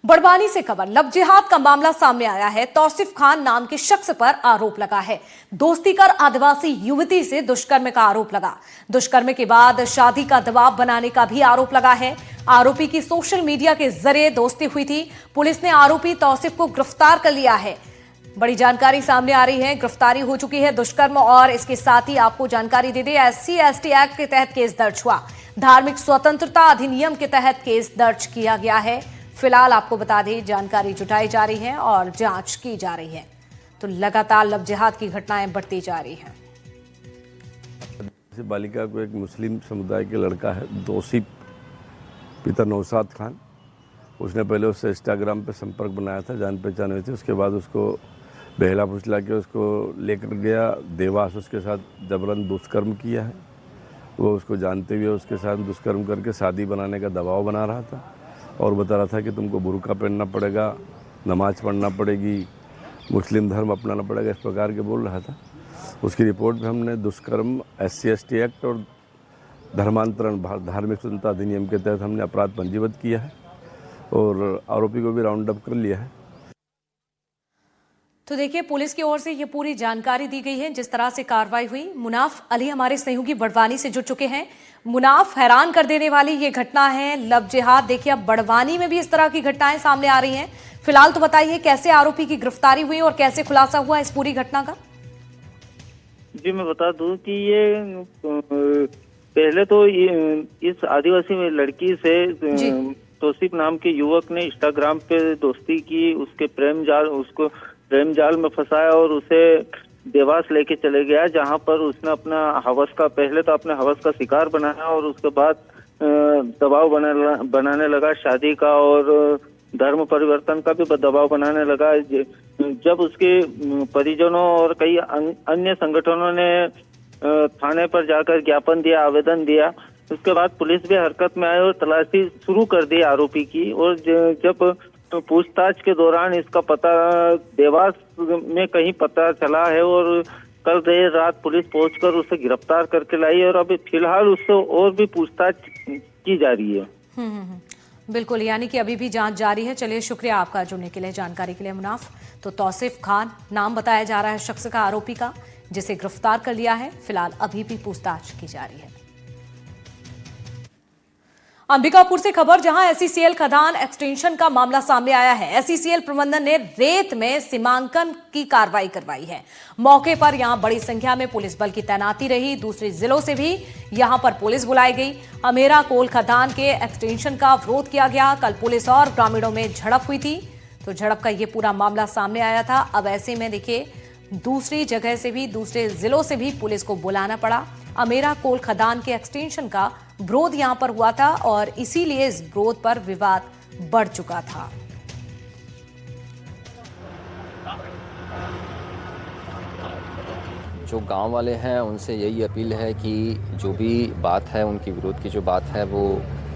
बड़वानी से खबर, लव जिहाद का मामला सामने आया है। तौसीफ खान नाम के शख्स पर आरोप लगा है। दोस्ती कर आदिवासी युवती से दुष्कर्म का आरोप लगा। दुष्कर्म के बाद शादी का दबाव बनाने का भी आरोप लगा है। आरोपी की सोशल मीडिया के जरिए दोस्ती हुई थी। पुलिस ने आरोपी तौसीफ को गिरफ्तार कर लिया है। बड़ी जानकारी सामने आ रही है, गिरफ्तारी हो चुकी है। दुष्कर्म और इसके साथ ही आपको जानकारी दे दें, SC/ST एक्ट के तहत केस दर्ज हुआ। धार्मिक स्वतंत्रता अधिनियम के तहत केस दर्ज किया गया है। फिलहाल आपको बता दें, जानकारी जुटाई जा रही है और जांच की जा रही है। तो लगातार लव जिहाद की घटनाएं बढ़ती जा रही हैं। बालिका को एक मुस्लिम समुदाय के लड़का है तौसीफ, पिता नौशाद खान, उसने पहले उससे इंस्टाग्राम पे संपर्क बनाया था, जान पहचान हुई थी। उसके बाद उसको बहला फुसला के उसको लेकर गया देवास, उसके साथ जबरन दुष्कर्म किया है। वो उसको जानते हुए उसके साथ दुष्कर्म करके शादी बनाने का दबाव बना रहा था और बता रहा था कि तुमको बुर्का पहनना पड़ेगा, नमाज पढ़ना पड़ेगी, मुस्लिम धर्म अपनाना पड़ेगा, इस प्रकार के बोल रहा था। उसकी रिपोर्ट में हमने दुष्कर्म, SC/ST एक्ट और धर्मांतरण, धार्मिक स्वतंत्रता अधिनियम के तहत हमने अपराध पंजीबद्ध किया है और आरोपी को भी राउंड अप कर लिया है। तो देखिए, पुलिस की ओर से ये पूरी जानकारी दी गई है, जिस तरह से कार्रवाई हुई। मुनाफ अली हमारे सहयोगी बड़वानी से जुड़ चुके हैं। मुनाफ, हैरान कर देने वाली ये घटना है, लव जिहाद। देखिए, अब बड़वानी में भी इस तरह की घटनाएं सामने आ रही हैं। फिलहाल तो बताइए, कैसे आरोपी की गिरफ्तारी हुई और कैसे खुलासा हुआ इस पूरी घटना का? जी, मैं बता दूं कि ये पहले तो इस आदिवासी लड़की से तौसीफ नाम के युवक ने इंस्टाग्राम पे दोस्ती की, उसको प्रेम जाल में फंसाया और उसे देवास लेके चले गया, जहां पर उसने पहले तो अपने हवस का शिकार बनाया और उसके बाद दबाव बनाने लगा शादी का और धर्म परिवर्तन का भी दबाव बनाने लगा। जब उसके परिजनों और कई अन्य संगठनों ने थाने पर जाकर ज्ञापन दिया, आवेदन दिया, उसके बाद पुलिस भी हरकत में आई और तलाशी शुरू कर दी आरोपी की। और जब पूछताछ के दौरान इसका पता देवास में कहीं पता चला है और कल देर रात पुलिस पहुंचकर उसे गिरफ्तार करके लाई और अभी फिलहाल उससे और भी पूछताछ की जा रही है। बिल्कुल, यानी कि अभी भी जांच जारी है। चलिए, शुक्रिया आपका जुड़ने के लिए, जानकारी के लिए मुनाफ। तो तौसीफ खान नाम बताया जा रहा है शख्स का, आरोपी का, जिसे गिरफ्तार कर लिया है। फिलहाल अभी भी पूछताछ की जा रही है। अंबिकापुर से खबर, जहां SECL खदान एक्सटेंशन का मामला सामने आया है। SECL प्रबंधन ने रेत में सीमांकन की कार्रवाई करवाई है। मौके पर यहां बड़ी संख्या में पुलिस बल की तैनाती रही। दूसरे जिलों से भी यहां पर पुलिस बुलाई गई। अमेरा कोल खदान के एक्सटेंशन का विरोध किया गया। कल पुलिस और ग्रामीणों में झड़प हुई थी, तो झड़प का ये पूरा मामला सामने आया था। अब ऐसे में देखिए, दूसरी जगह से भी, दूसरे जिलों से भी पुलिस को बुलाना पड़ा। अमेरा कोल खदान के एक्सटेंशन का विरोध यहां पर हुआ था और इसीलिए इस विरोध पर विवाद बढ़ चुका था। जो गांव वाले हैं उनसे यही अपील है कि जो भी बात है, उनकी विरोध की जो बात है, वो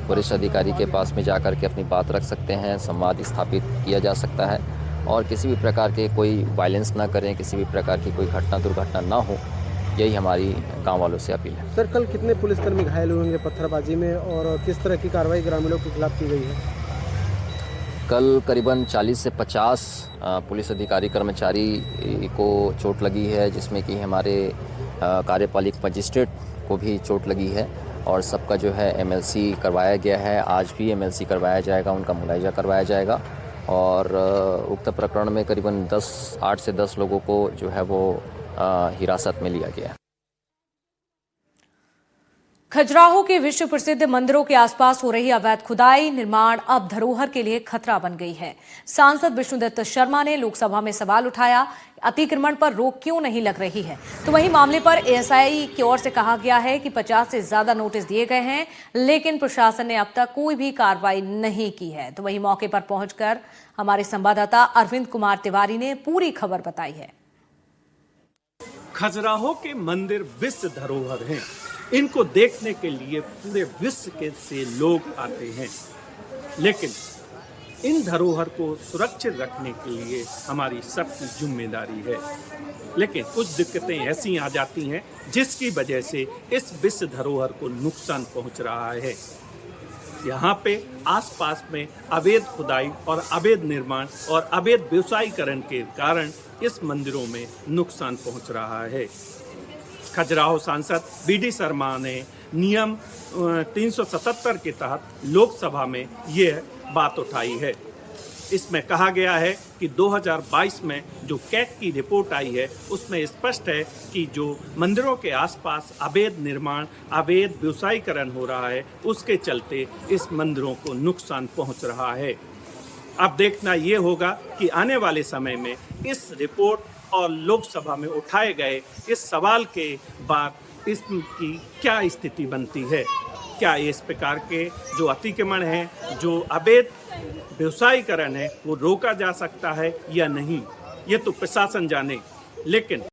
वरिष्ठ अधिकारी के पास में जाकर के अपनी बात रख सकते हैं, संवाद स्थापित किया जा सकता है और किसी भी प्रकार के कोई वायलेंस ना करें, किसी भी प्रकार की कोई घटना दुर्घटना ना हो, यही हमारी गांव वालों से अपील है। सर, कल कितने पुलिसकर्मी घायल हुए होंगे पत्थरबाजी में और किस तरह की कार्रवाई ग्रामीणों के खिलाफ की गई है? कल करीबन 40 से 50 पुलिस अधिकारी कर्मचारी को चोट लगी है, जिसमें कि हमारे कार्यपालिक मजिस्ट्रेट को भी चोट लगी है और सबका जो है MLC करवाया गया है। आज भी MLC करवाया जाएगा, उनका मुलायजा करवाया जाएगा और उक्त प्रकरण में करीबन 8 से 10 लोगों को जो है वो हिरासत में लिया गया। खजुराहो के विश्व प्रसिद्ध मंदिरों के आसपास हो रही अवैध खुदाई निर्माण अब धरोहर के लिए खतरा बन गई है। सांसद विष्णुदत्त शर्मा ने लोकसभा में सवाल उठाया, अतिक्रमण पर रोक क्यों नहीं लग रही है। तो वहीं मामले पर ASI की ओर से कहा गया है कि 50 से ज्यादा नोटिस दिए गए हैं, लेकिन प्रशासन ने अब तक कोई भी कार्रवाई नहीं की है। तो वहीं मौके पर पहुंचकर हमारे संवाददाता अरविंद कुमार तिवारी ने पूरी खबर बताई है। खजुराहो के मंदिर विश्व धरोहर हैं। इनको देखने के लिए पूरे विश्व के से लोग आते हैं, लेकिन इन धरोहर को सुरक्षित रखने के लिए हमारी सबकी जिम्मेदारी है। लेकिन कुछ दिक्कतें ऐसी आ जाती हैं जिसकी वजह से इस विश्व धरोहर को नुकसान पहुंच रहा है। यहाँ पे आसपास में अवैध खुदाई और अवैध निर्माण और अवैध व्यवसायीकरण के कारण इस मंदिरों में नुकसान पहुँच रहा है। खजुराहो सांसद BD शर्मा ने नियम 377 के तहत लोकसभा में ये बात उठाई है। इसमें कहा गया है कि 2022 में जो कैग की रिपोर्ट आई है उसमें स्पष्ट है कि जो मंदिरों के आसपास अवैध निर्माण अवैध व्यवसायीकरण हो रहा है उसके चलते इस मंदिरों को नुकसान पहुंच रहा है। अब देखना ये होगा कि आने वाले समय में इस रिपोर्ट और लोकसभा में उठाए गए इस सवाल के बाद इसकी क्या स्थिति बनती है। क्या इस प्रकार के जो अतिक्रमण है, जो अवैध व्यवसायीकरण है, वो रोका जा सकता है या नहीं, ये तो प्रशासन जाने। लेकिन